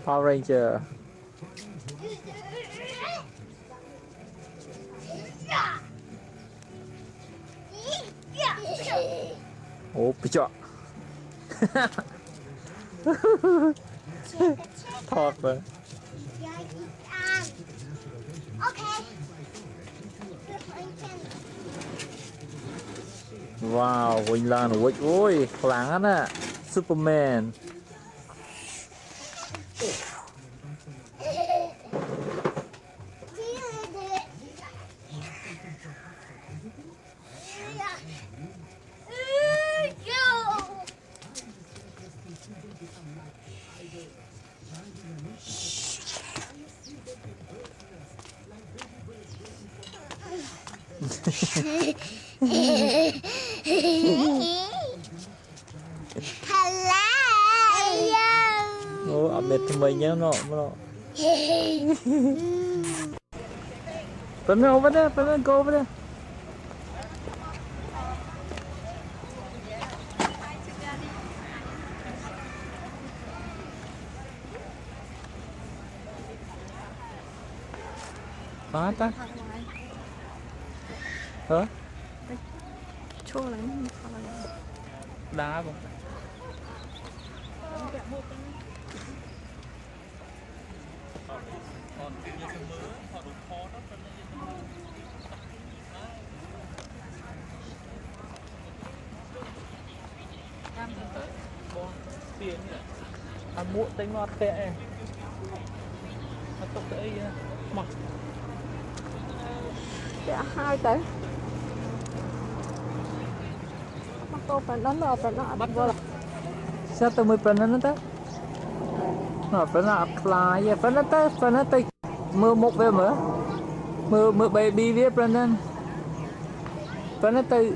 Power Ranger. Oh, pichọ. Thọt rồi. Wow, Quỳnh Lan ôi ôi, láng á, Superman. Oh, ở mệt thì mình nhớ nó. Pernah over there, pernah go over there. Phá ta. Hả? Chua lắm. Đá không? Ăn muộn tính ngọt tệ. Nó tục tệ mà. Dạ hai tới. Mà cô phải nó lờ phải nó bắt vô là. Sao tôi mới phần nó tới? Nó phần nó apply vậy, phần nó tới mưa một về mở. Mưa baby viết phần nó tới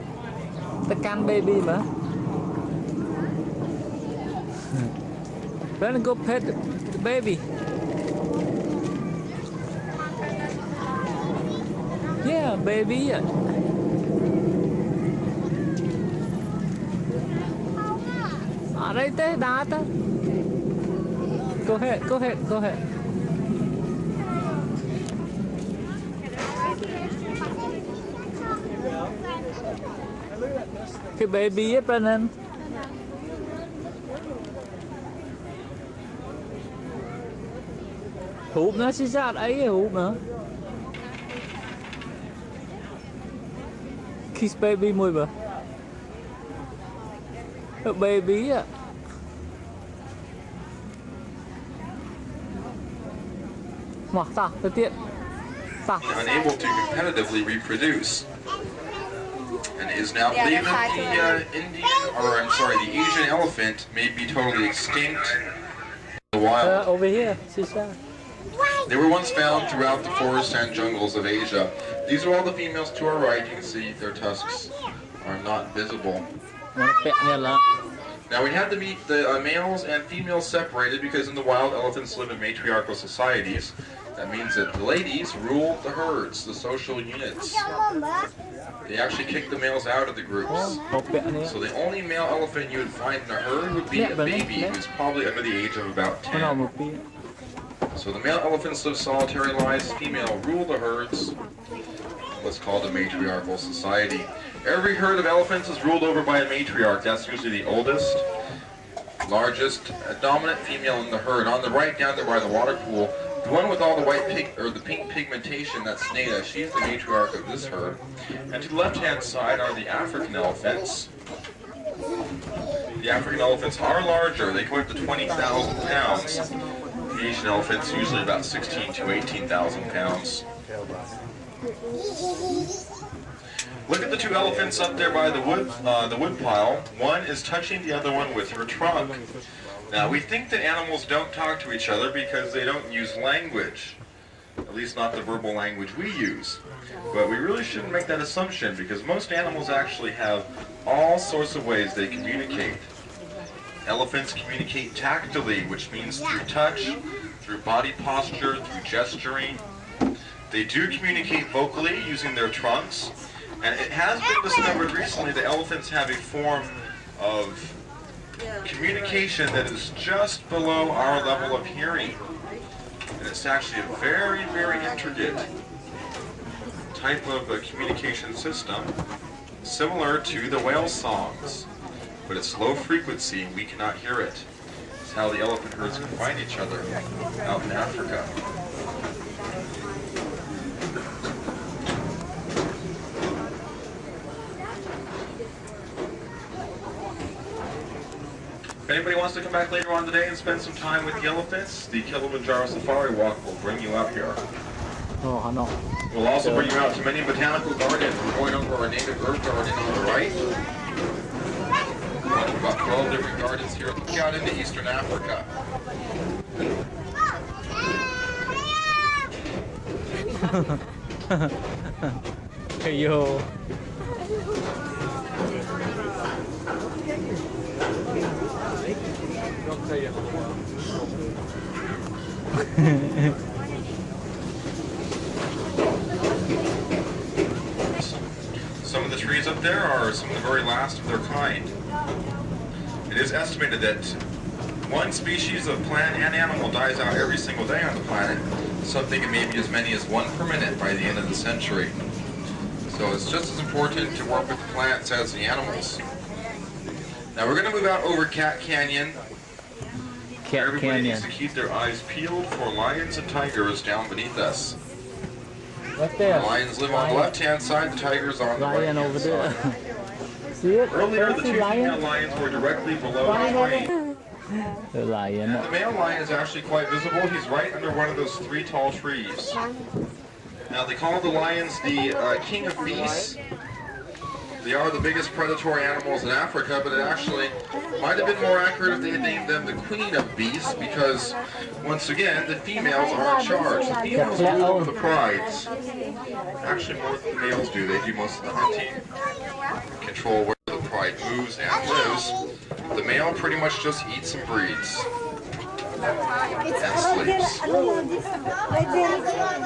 can baby mà. Then go pet the baby. Yeah, baby. Ở đây tới đá tới. Go ahead. Cái baby á, Brennan. Hụp nó xí sát ấy hụp nữa. Kiss baby mùi mà. Baby à. Mà ta, tự tiện. Ta. Unable to competitively reproduce. And it is now believed that the the Asian elephant may be totally extinct in the wild. Over here, Sisa. They were once found throughout the forests and jungles of Asia. These are all the females to our right. You can see their tusks are not visible. Now we had to meet the males and females separated because in the wild elephants live in matriarchal societies. That means that the ladies rule the herds, the social units. They actually kick the males out of the groups. So the only male elephant you would find in a herd would be a baby who's probably under the age of about 10. So the male elephants live solitary lives, female rule the herds. What's called a matriarchal society. Every herd of elephants is ruled over by a matriarch. That's usually the oldest, largest, dominant female in the herd. On the right down there by the water pool, the one with all the the pink pigmentation, that's Neda. She's the matriarch of this herd. And to the left-hand side are the African elephants. The African elephants are larger. They come up to 20,000 pounds. The Asian elephants usually about 16 to 18,000 pounds. Look at the two elephants up there by the wood pile. One is touching the other one with her trunk. Now we think that animals don't talk to each other because they don't use language, at least not the verbal language we use. But we really shouldn't make that assumption because most animals actually have all sorts of ways they communicate. Elephants communicate tactily, which means through touch, through body posture, through gesturing. They do communicate vocally using their trunks. And it has been discovered recently that elephants have a form of communication that is just below our level of hearing. And it's actually a very, very intricate type of a communication system, similar to the whale songs, but it's low frequency and we cannot hear it. It's how the elephant herds can find each other out in Africa. If anybody wants to come back later on today and spend some time with the elephants, the Kilimanjaro Safari Walk will bring you out here. Oh, I know. We'll also bring you out to many botanical gardens. We're going over our native herb garden on the right. We're about 12 different gardens here. Look out into Eastern Africa. Hey, yo. Some of the trees up there are some of the very last of their kind. It is estimated that one species of plant and animal dies out every single day on the planet. Some think it may be as many as one per minute by the end of the century. So it's just as important to work with the plants as the animals. Now we're going to move out over Cat Canyon. Everybody needs to keep their eyes peeled for lions and tigers down beneath us. Right there. The lions live on the left-hand side, the tigers on the Lion right-hand over there. side. See it? Earlier, the two lion? female lions were directly below the plain. The lion. The male lion is actually quite visible. He's right under one of those three tall trees. Now, they call the lions the king of beasts. They are the biggest predatory animals in Africa, but it actually might have been more accurate if they had named them the queen of beasts, because, once again, the females are in charge. The females rule over the prides. Actually, more than the males do. They do most of the hunting, control where the pride moves and lives. The male pretty much just eats and breeds. And sleeps.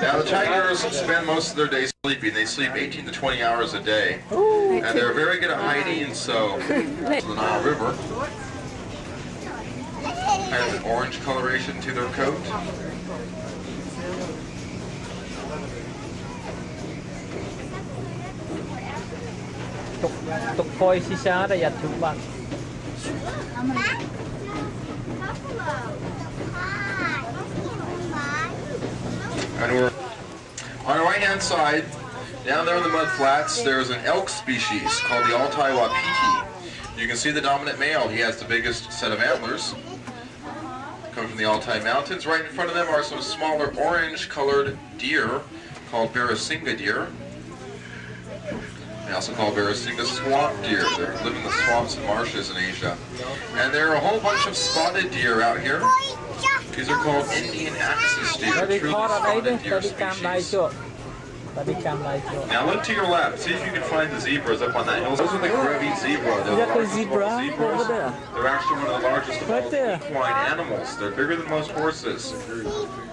Now the tigers spend most of their day sleeping. They sleep 18 to 20 hours a day. And they're very good at hiding, so the Nile River. Kind of an orange coloration to their coat. Tục phôi xí xá đây dạch chúng bạn. And we're on the right-hand side, down there in the mud flats, there's an elk species called the Altai Wapiti. You can see the dominant male. He has the biggest set of antlers. Coming from the Altai Mountains. Right in front of them are some smaller orange-colored deer called Barasinga deer. They also call Barasinga swamp deer. They live in the swamps and marshes in Asia. And there are a whole bunch of spotted deer out here. These are called Indian axis deer, truly spotted deer species. Now look to your left, see if you can find the zebras up on that hill. Those are the Grevy's zebra. They're the largest of all zebras. They're actually one of the largest of all equine animals. They're bigger than most horses.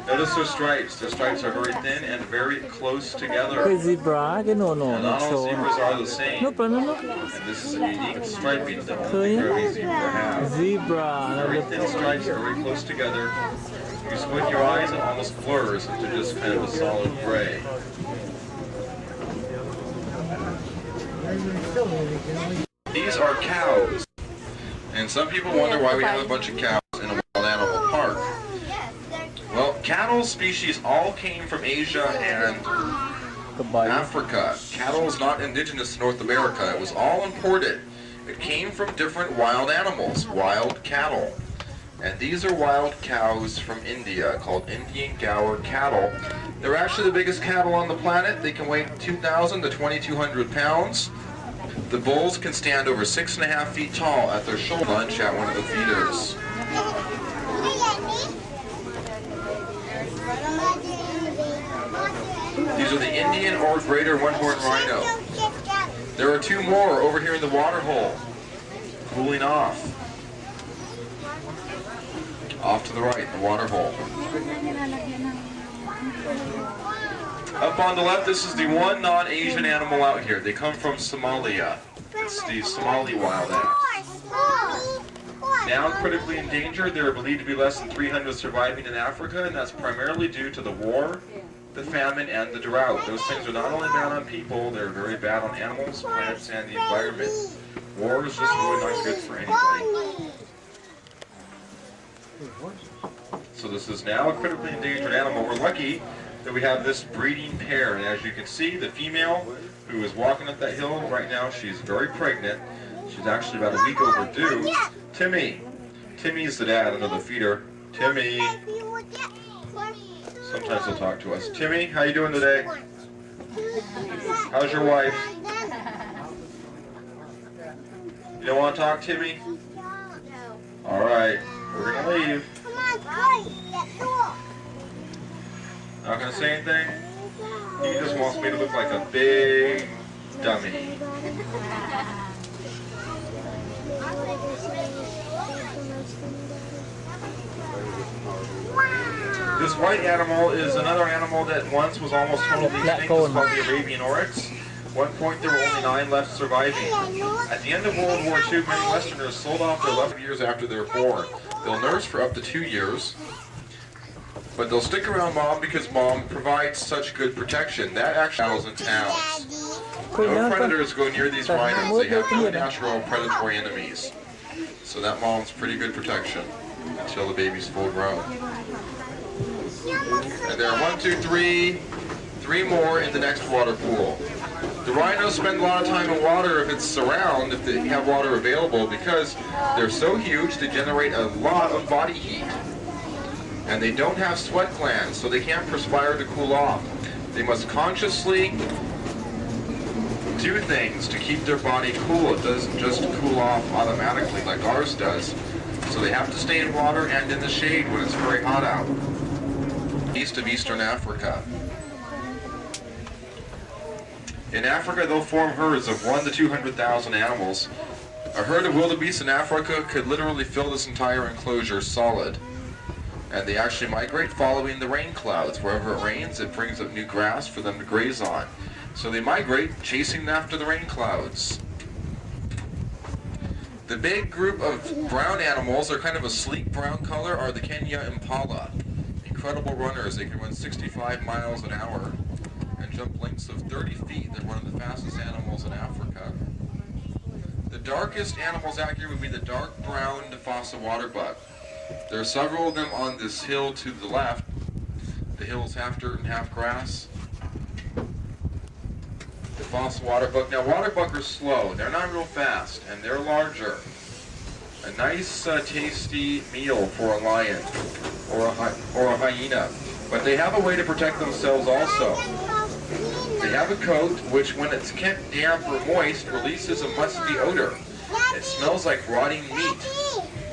Notice their stripes. Their stripes are very thin and very close together. Zebra, Not all zebras are the same. And this is a unique striping that only the Grevy zebra has. Very thin stripes, very close together. You squint your eyes, it almost blurs into just kind of a solid gray. These are cows. And some people wonder why we have a bunch of cows in a wild animal park. Well, cattle species all came from Asia and Africa. Cattle is not indigenous to North America. It was all imported. It came from different wild animals, wild cattle. And these are wild cows from India called Indian Gower cattle. They're actually the biggest cattle on the planet. They can weigh 2,000 to 2,200 pounds. The bulls can stand over 6.5 feet tall at their shoulder lunch at one of the feeders. These are the Indian or greater one-horned rhino. There are two more over here in the water hole, cooling off. Off to the right, the water hole. Up on the left, this is the one non-Asian animal out here. They come from Somalia. It's the Somali wild ass. Now critically endangered, there are believed to be less than 300 surviving in Africa, and that's primarily due to the war, the famine, and the drought. Those things are not only bad on people, they're very bad on animals, plants, and the environment. War is just really not good for anybody. So this is now a critically endangered animal. We're lucky that we have this breeding pair, and as you can see, the female who is walking up that hill right now, she's very pregnant. She's actually about a week overdue. Timmy. Timmy's the dad, another feeder. Timmy. Sometimes he'll talk to us. Timmy, how you doing today? How's your wife? You don't want to talk, Timmy? All right, we're gonna leave. Not gonna say anything? He just wants me to look like a big dummy. This white animal is another animal that once was almost totally extinct. It's called the Arabian oryx. At one point there were only 9 left surviving. At the end of World War II, many Westerners sold off their 11 years after they were born. They'll nurse for up to 2 years, but they'll stick around mom because mom provides such good protection. That actually 1,000 pounds. No predators go near these rhinos. They have no natural predatory enemies. So that mom's pretty good protection until the baby's full grown. And there are 3 more in the next water pool. The rhinos spend a lot of time in water if it's around, if they have water available, because they're so huge they generate a lot of body heat. And they don't have sweat glands, so they can't perspire to cool off. They must consciously do things to keep their body cool. It doesn't just cool off automatically like ours does. So they have to stay in water and in the shade when it's very hot out. East of Eastern Africa. In Africa, they'll form herds of 1 to 200,000 animals. A herd of wildebeest in Africa could literally fill this entire enclosure solid. And they actually migrate following the rain clouds. Wherever it rains, it brings up new grass for them to graze on. So they migrate, chasing after the rain clouds. The big group of brown animals, they're kind of a sleek brown color, are the Kenya impala. Incredible runners. They can run 65 miles an hour and jump lengths of 30 feet. They're one of the fastest animals in Africa. The darkest animals out here would be the dark brown Fossa water buck. There are several of them on this hill to the left. The hill is half dirt and half grass. The Fossa water buck. Now water buck are slow. They're not real fast, and they're larger. A nice, tasty meal for a lion or a hyena. But they have a way to protect themselves also. They have a coat which, when it's kept damp or moist, releases a musty odor. It smells like rotting meat.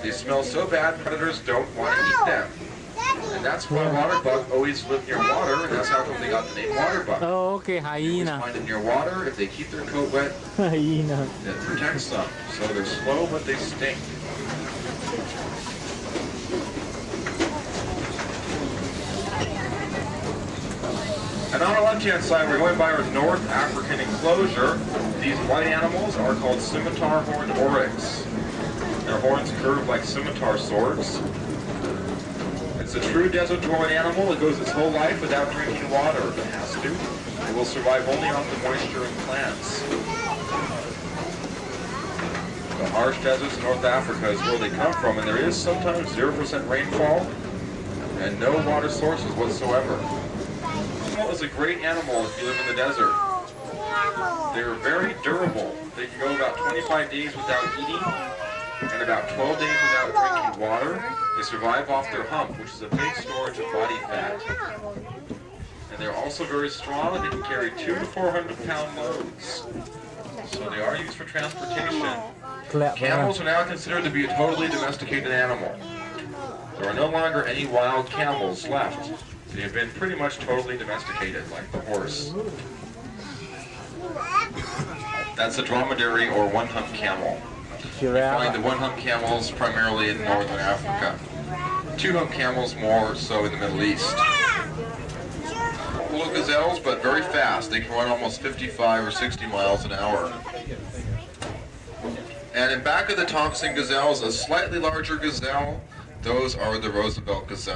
They smell so bad, predators don't want to eat them. And that's why water buck always live near water, and that's how come they got the name water buck. Oh, okay, hyena. They find it near water. If they keep their coat wet, Hyena. it protects them. So they're slow, but they stink. And on our left-hand side, we're going by our North African enclosure. These white animals are called scimitar horned oryx. Their horns curve like scimitar swords. It's a true desert-dwelling animal. It goes its whole life without drinking water if it has to. It will survive only off the moisture in plants. The harsh deserts of North Africa is where they come from, and there is sometimes 0% rainfall and no water sources whatsoever. Is a great animal if you live in the desert. They're very durable. They can go about 25 days without eating and about 12 days without drinking water. They survive off their hump, which is a big storage of body fat. And they're also very strong, and they can carry 200 to 400 pound loads. So they are used for transportation. Camels are now considered to be a totally domesticated animal. There are no longer any wild camels left. They have been pretty much totally domesticated, like the horse. That's a dromedary or one-hump camel. You find the one-hump camels primarily in northern Africa. Two-hump camels more so in the Middle East. Little gazelles, but very fast. They can run almost 55 or 60 miles an hour. And in back of the Thompson gazelles, a slightly larger gazelle, those are the Roosevelt gazelles.